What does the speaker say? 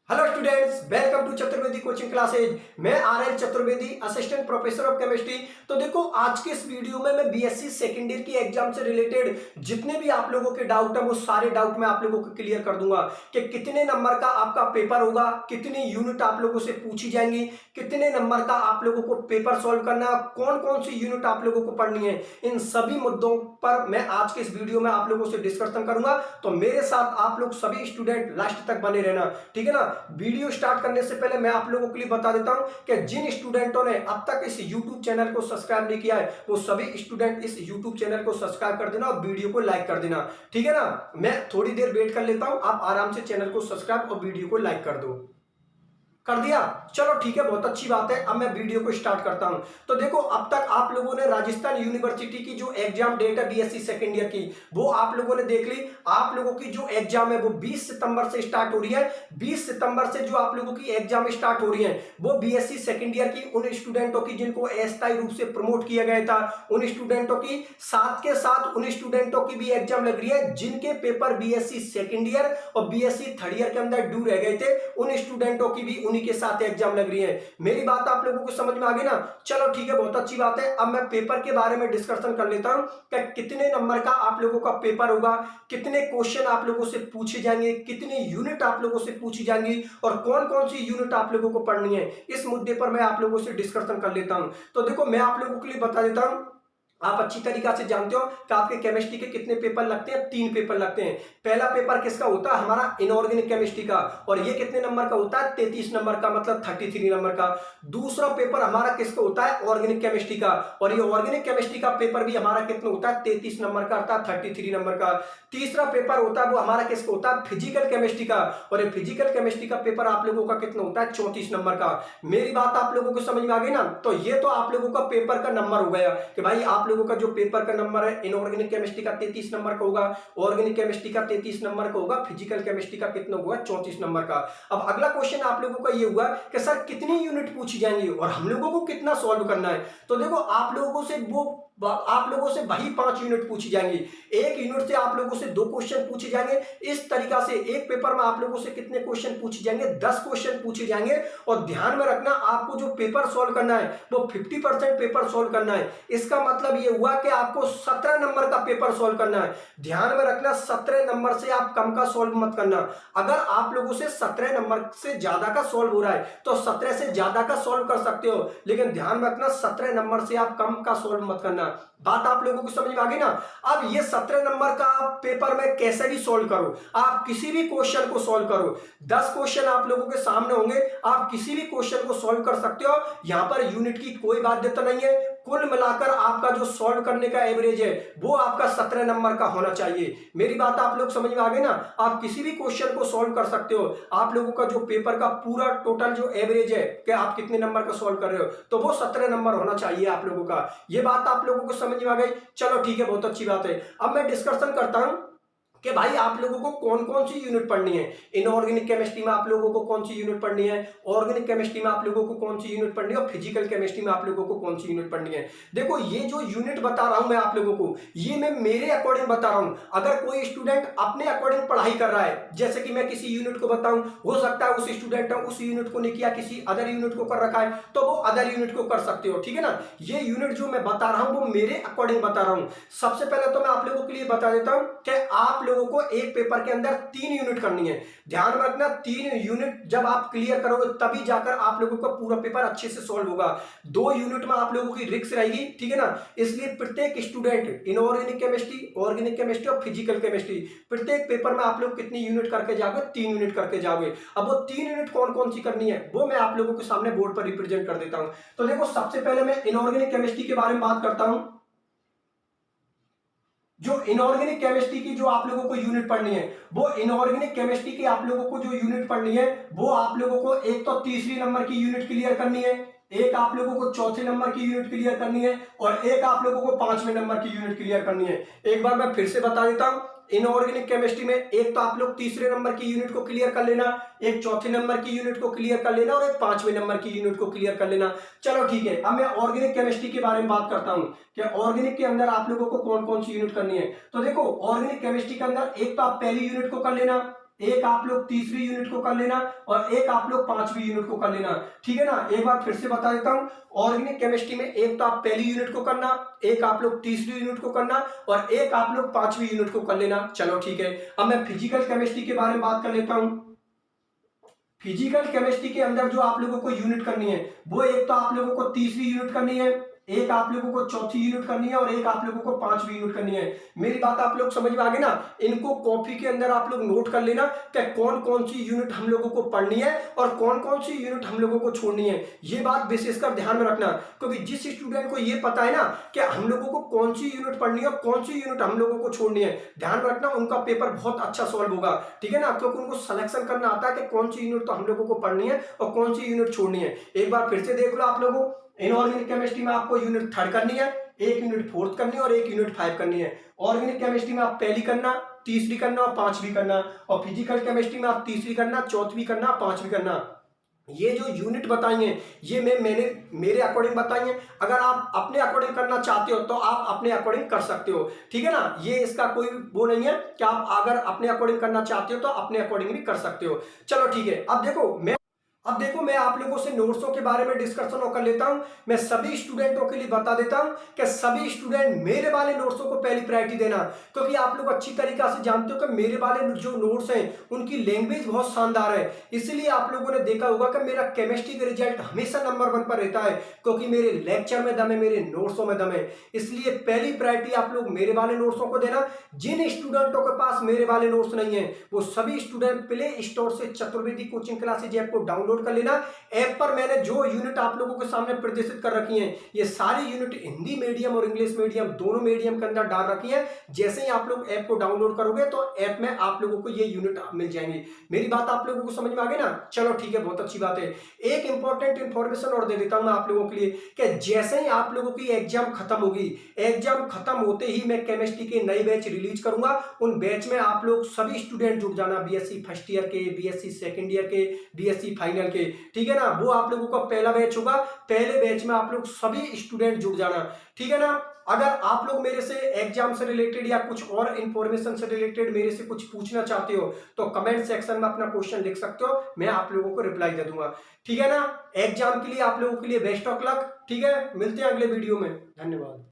Hello students, welcome to Chaturvedi coaching classes. मैं R L. Chaturvedi, assistant professor of chemistry. तो देखो, आज के इस वीडियो में मैं बीएससी सेकेंड ईयर की एग्जाम से रिलेटेड जितने भी आप लोगों के डाउट है वो सारे डाउट मैं आप लोगों को क्लियर कर दूंगा कि कितने नंबर का आपका पेपर होगा, कितनी यूनिट आप लोगों से पूछी जाएंगी, कितने नंबर का आप लोगों को पेपर सॉल्व करना है, कौन कौन सी यूनिट आप लोगों को पढ़नी है। इन सभी मुद्दों पर मैं आज के इस वीडियो में आप लोगों से डिस्कशन करूंगा। तो मेरे साथ आप लोग सभी स्टूडेंट लास्ट तक बने रहना, ठीक है ना। वीडियो स्टार्ट करने से पहले मैं आप लोगों के लिए बता देता हूं कि जिन स्टूडेंटों ने अब तक इस YouTube चैनल को सब्सक्राइब नहीं किया है वो सभी स्टूडेंट इस YouTube चैनल को सब्सक्राइब कर देना और वीडियो को लाइक कर देना, ठीक है ना। मैं थोड़ी देर वेट कर लेता हूं, आप आराम से चैनल को सब्सक्राइब और वीडियो को लाइक कर दो। कर दिया? चलो ठीक है, बहुत अच्छी बात है। अब मैं वीडियो को स्टार्ट करता हूं। तो देखो, अब तक आप लोगों ने राजस्थान यूनिवर्सिटी की जो एग्जाम डेट है बीएससी सेकेंड ईयर की, वो आप लोगों ने देख ली। आप लोगों की जो एग्जाम है वो 20 सितंबर से स्टार्ट हो रही है। 20 सितंबर से जो आप लोगों की एग्जाम स्टार्ट हो रही है वो बीएससी सेकेंड ईयर की उन स्टूडेंटों की जिनको अस्थायी रूप से प्रमोट किया गया था, उन स्टूडेंटों की, साथ के साथ उन स्टूडेंटों की भी एग्जाम लग रही है जिनके पेपर बीएससी सेकेंड ईयर और बीएससी थर्ड ईयर के अंदर ड्यू रह गए थे। उन स्टूडेंटों की भी उन्हीं के साथ एग्जाम लग रही है। मेरी बात आप लोगों को समझ में आ गई ना? चलो ठीक है, बहुत अच्छी बात है। अब मैं पेपर के बारे में डिस्कशन कर लेता हूं कि कितने नंबर का आप लोगों का पेपर होगा, कितने क्वेश्चन आप लोगों से पूछे जाएंगे, कितनी यूनिट आप लोगों से पूछी जाएंगी और कौन कौन सी यूनिट आप लोगों को पढ़नी है। इस मुद्दे पर मैं आप लोगों से डिस्कशन कर लेता हूं। तो देखो, मैं आप लोगों के लिए बता देता हूं, आप अच्छी तरीका से जानते हो कि आपके केमिस्ट्री के कितने पेपर लगते हैं। 3 पेपर लगते हैं। पहला पेपर किसका होता है? हमारा इनऑर्गेनिक केमिस्ट्री का, और ये कितने नंबर का होता है? 33 नंबर का, मतलब 33 नंबर का। दूसरा पेपर हमारा किसका होता है? ऑर्गेनिक केमिस्ट्री का, और ये ऑर्गेनिक केमिस्ट्री का पेपर भी हमारा कितना होता है? 33 नंबर का, अर्थात 33 नंबर का। तीसरा पेपर होता है वो हमारा किसका होता है? फिजिकल केमिस्ट्री का, और ये फिजिकल केमिस्ट्री का पेपर आप लोगों का कितना होता है? 34 नंबर का। मेरी बात आप लोगों को समझ में आ गई ना? तो ये तो आप लोगों का पेपर का नंबर हो गया कि भाई आप लोगों का जो पेपर का नंबर है, इनऑर्गेनिक केमिस्ट्री का 33 नंबर का होगा, ऑर्गेनिक केमिस्ट्री का 33 नंबर का होगा, फिजिकल केमिस्ट्री का कितना होगा? 34 नंबर का। अब अगला क्वेश्चन आप लोगों का ये हुआ कि सर कितनी यूनिट पूछी जाएंगी और हम लोगों को कितना सॉल्व करना है। तो देखो, आप लोगों से वही 5 यूनिट पूछी जाएंगी। एक यूनिट से आप लोगों से 2 क्वेश्चन पूछे जाएंगे। इस तरीका से एक पेपर में आप लोगों से कितने क्वेश्चन पूछे जाएंगे? 10 क्वेश्चन पूछे जाएंगे। और ध्यान में रखना, आपको जो पेपर सॉल्व करना है वो 50% पेपर सॉल्व करना है। इसका मतलब ये हुआ कि आपको 17 नंबर का पेपर सॉल्व करना है। ध्यान में रखना, 17 नंबर से आप कम का सॉल्व मत करना। अगर आप लोगों से 17 नंबर से ज्यादा का सॉल्व हो रहा है तो 17 से ज्यादा का सॉल्व कर सकते हो, लेकिन ध्यान में रखना 17 नंबर से आप कम का सॉल्व मत करना। बात आप लोगों को समझ में आ गई ना? अब ये 17 नंबर का पेपर में कैसे भी सॉल्व करो, आप किसी भी क्वेश्चन को सॉल्व करो। 10 क्वेश्चन आप लोगों के सामने होंगे, आप किसी भी क्वेश्चन को सॉल्व कर सकते हो। यहां पर यूनिट की कोई बाध्यता नहीं है। कुल मिलाकर आपका जो सॉल्व करने का एवरेज है वो आपका 17 नंबर का होना चाहिए। मेरी बात आप लोग समझ में आ गई ना? आप किसी भी क्वेश्चन को सॉल्व कर सकते हो। आप लोगों का जो पेपर का पूरा टोटल जो एवरेज है कि आप कितने नंबर का सॉल्व कर रहे हो, तो वो 17 नंबर होना चाहिए आप लोगों का। ये बात आप लोगों को समझ में आ गई? चलो ठीक है, बहुत अच्छी बात है। अब मैं डिस्कशन करता हूं कि भाई आप लोगों को कौन कौन सी यूनिट पढ़नी है। इनऑर्गेनिक केमिस्ट्री में आप लोगों को कौन सी यूनिट पढ़नी है, ऑर्गेनिक केमिस्ट्री में आप लोगों को कौन सी यूनिट पढ़नी है, और फिजिकल केमिस्ट्री में आप लोगों को कौन सी यूनिट पढ़नी है। देखो, ये जो यूनिट बता रहा हूं मैं आप लोगों को, ये मैं मेरे अकॉर्डिंग बता रहा हूं। अगर कोई स्टूडेंट अपने अकॉर्डिंग पढ़ाई कर रहा है, जैसे कि मैं किसी यूनिट को बताऊं, हो सकता है उस स्टूडेंट ने उस यूनिट को नहीं किया, किसी अदर यूनिट को कर रखा है, तो वो अदर यूनिट को कर सकते हो, ठीक है ना। ये यूनिट जो मैं बता रहा हूं वो मेरे अकॉर्डिंग बता रहा हूं। सबसे पहले तो मैं आप लोगों के लिए बता देता हूं कि आप लोगों को एक पेपर के अंदर 3 यूनिट करनी है। ध्यान में रखना, 3 यूनिट जब आप क्लियर करोगे तभी जाकर आप लोगों का पूरा पेपर अच्छे से सॉल्व होगा। 2 यूनिट में आप लोगों की रिस्क रहेगी, ठीक है ना। इसलिए प्रत्येक student inorganic chemistry, organic chemistry और फिजिकल केमिस्ट्री, प्रत्येक पेपर में आप लोग कितनी यूनिट करके जाओगे? 3 यूनिट करके जाओगे। अब वो 3 यूनिट कौन कौन सी करनी है वो मैं आप लोगों के सामने बोर्ड पर रिप्रेजेंट कर देता हूं। तो देखो, सबसे पहले मैं इनऑर्गेनिक केमिस्ट्री के बारे में बात करता हूं। जो इनऑर्गेनिक केमिस्ट्री की जो आप लोगों को यूनिट पढ़नी है, वो इनऑर्गेनिक केमिस्ट्री की आप लोगों को जो यूनिट पढ़नी है वो आप लोगों को एक तो तीसरी नंबर की यूनिट क्लियर करनी है, एक आप लोगों को चौथे नंबर की यूनिट क्लियर करनी है, और एक आप लोगों को 5वें नंबर की यूनिट क्लियर करनी है। एक बार मैं फिर से बता देता हूं, इनऑर्गेनिक केमिस्ट्री में एक तो आप लोग तीसरे नंबर की यूनिट को क्लियर कर लेना, एक चौथे नंबर की यूनिट को क्लियर कर लेना, और एक 5वें नंबर की यूनिट को क्लियर कर लेना। चलो ठीक है, अब मैं ऑर्गेनिक केमिस्ट्री के बारे में बात करता हूं कि ऑर्गेनिक के अंदर आप लोगों को कौन कौन सी यूनिट करनी है। तो देखो, ऑर्गेनिक केमिस्ट्री के अंदर एक तो आप पहली यूनिट को कर लेना, एक आप लोग तीसरी यूनिट को कर लेना और एक आप लोग पांचवी यूनिट को कर लेना, ठीक है ना। एक बार फिर से बता देता हूं, ऑर्गेनिक केमिस्ट्री में एक तो आप पहली यूनिट को करना, एक आप लोग तीसरी यूनिट को करना और एक आप लोग पांचवी यूनिट को कर लेना। चलो ठीक है, अब मैं फिजिकल केमिस्ट्री के बारे में बात कर लेता हूं। फिजिकल केमिस्ट्री के अंदर जो आप लोगों को यूनिट करनी है वो एक तो आप लोगों को तीसरी यूनिट करनी है, एक आप लोगों को चौथी यूनिट करनी है और एक आप लोगों को पांचवी यूनिट करनी है। मेरी बात आप लोग समझ में आ गई ना। इनको कॉपी के अंदर आप लोग नोट कर लेना कि कौन कौन सी यूनिट हम लोगों को पढ़नी है और कौन कौन सी यूनिट हम लोगों को छोड़नी है। ये बात विशेषकर ध्यान में रखना, क्योंकि जिस स्टूडेंट को ये पता है ना कि हम लोगों को कौन सी यूनिट पढ़नी है और कौन सी यूनिट हम लोगों को छोड़नी है, ध्यान रखना उनका पेपर बहुत अच्छा सॉल्व होगा, ठीक है ना। क्योंकि उनको सिलेक्शन करना आता है कि कौन सी यूनिट तो हम लोगों को पढ़नी है और कौन सी यूनिट छोड़नी है। एक बार फिर से देख लो आप लोगों, इनऑर्गेनिक केमिस्ट्री में आपको यूनिट थर्ड करनी है, एक यूनिट फोर्थ करनी है और एक यूनिट फाइव करनी है। ऑर्गेनिक केमिस्ट्री में आप पहली करना, तीसरी करना और पांचवी करना, और फिजिकल केमिस्ट्री में आप तीसरी करना, चौथी करना, पांचवी करना। ये जो यूनिट बताई है ये मैंने मेरे अकॉर्डिंग बताई है। अगर आप अपने अकॉर्डिंग करना चाहते हो तो आप अपने अकॉर्डिंग कर सकते हो, ठीक है ना। ये इसका कोई वो नहीं है कि आप अगर अपने अकॉर्डिंग करना चाहते हो तो अपने अकॉर्डिंग भी कर सकते हो। चलो ठीक है, अब देखो मैं आप लोगों से नोट्सों के बारे में डिस्कशन कर लेता हूं। मैं सभी स्टूडेंटों के लिए बता देता हूं कि सभी स्टूडेंट मेरे वाले नोट्सों को पहली प्रायोरिटी देना, क्योंकि आप लोग अच्छी तरीके से जानते हो कि मेरे वाले जो नोट्स हैं उनकी लैंग्वेज बहुत शानदार है। इसलिए आप लोगों ने देखा होगा कि मेरा केमिस्ट्री का रिजल्ट हमेशा नंबर 1 पर रहता है, क्योंकि मेरे लेक्चर में दम है, मेरे नोट्सों में दम है। इसलिए पहली प्रायोरिटी आप लोग मेरे वाले नोट्सों को देना। जिन स्टूडेंटों के पास मेरे वाले नोट्स नहीं है वो सभी स्टूडेंट प्ले स्टोर से चतुर्वेदी कोचिंग क्लासेज ऐप को डाउनलोड कर लेना। ऐप पर मैंने जो यूनिट आप लोगों के सामने प्रदर्शित कर रखी हैं ये सारी यूनिट हिंदी मीडियम और इंग्लिश मीडियम दोनों मीडियम के अंदर डाल रखी है। जैसे ही आप लोग ऐप को डाउनलोड करोगे तो ऐप में आप लोगों को ये यूनिट मिल जाएंगी। मेरी बात आप लोगों को समझ में आ गई ना। चलो ठीक है, बहुत अच्छी बात है। एक इंपॉर्टेंट इंफॉर्मेशन और दे देता हूं मैं आप लोगों के लिए कि जैसे ही आप लोगों की एग्जाम खत्म होगी, एग्जाम खत्म होते ही मैं केमिस्ट्री के नए बैच रिलीज करूंगा। उन बैच में आप लोग सभी स्टूडेंट जुड़ जाना, बीएससी फर्स्ट ईयर के, बीएससी सेकंड ईयर के, बीएससी फाइनल के, ठीक है ना। वो आप लोगों का पहला बैच होगा। पहले बैच में आप लोग सभी स्टूडेंट जुड़ जाना, ठीक है ना। अगर आप लोग मेरे से एग्जाम से रिलेटेड या कुछ और इंफॉर्मेशन से रिलेटेड मेरे से कुछ पूछना चाहते हो तो कमेंट सेक्शन में अपना क्वेश्चन लिख सकते हो, मैं आप लोगों को रिप्लाई दे दूंगा, ठीक है ना। एग्जाम के लिए आप लोगों के लिए बेस्ट ऑफ लक, ठीक है। मिलते हैं अगले वीडियो में, धन्यवाद।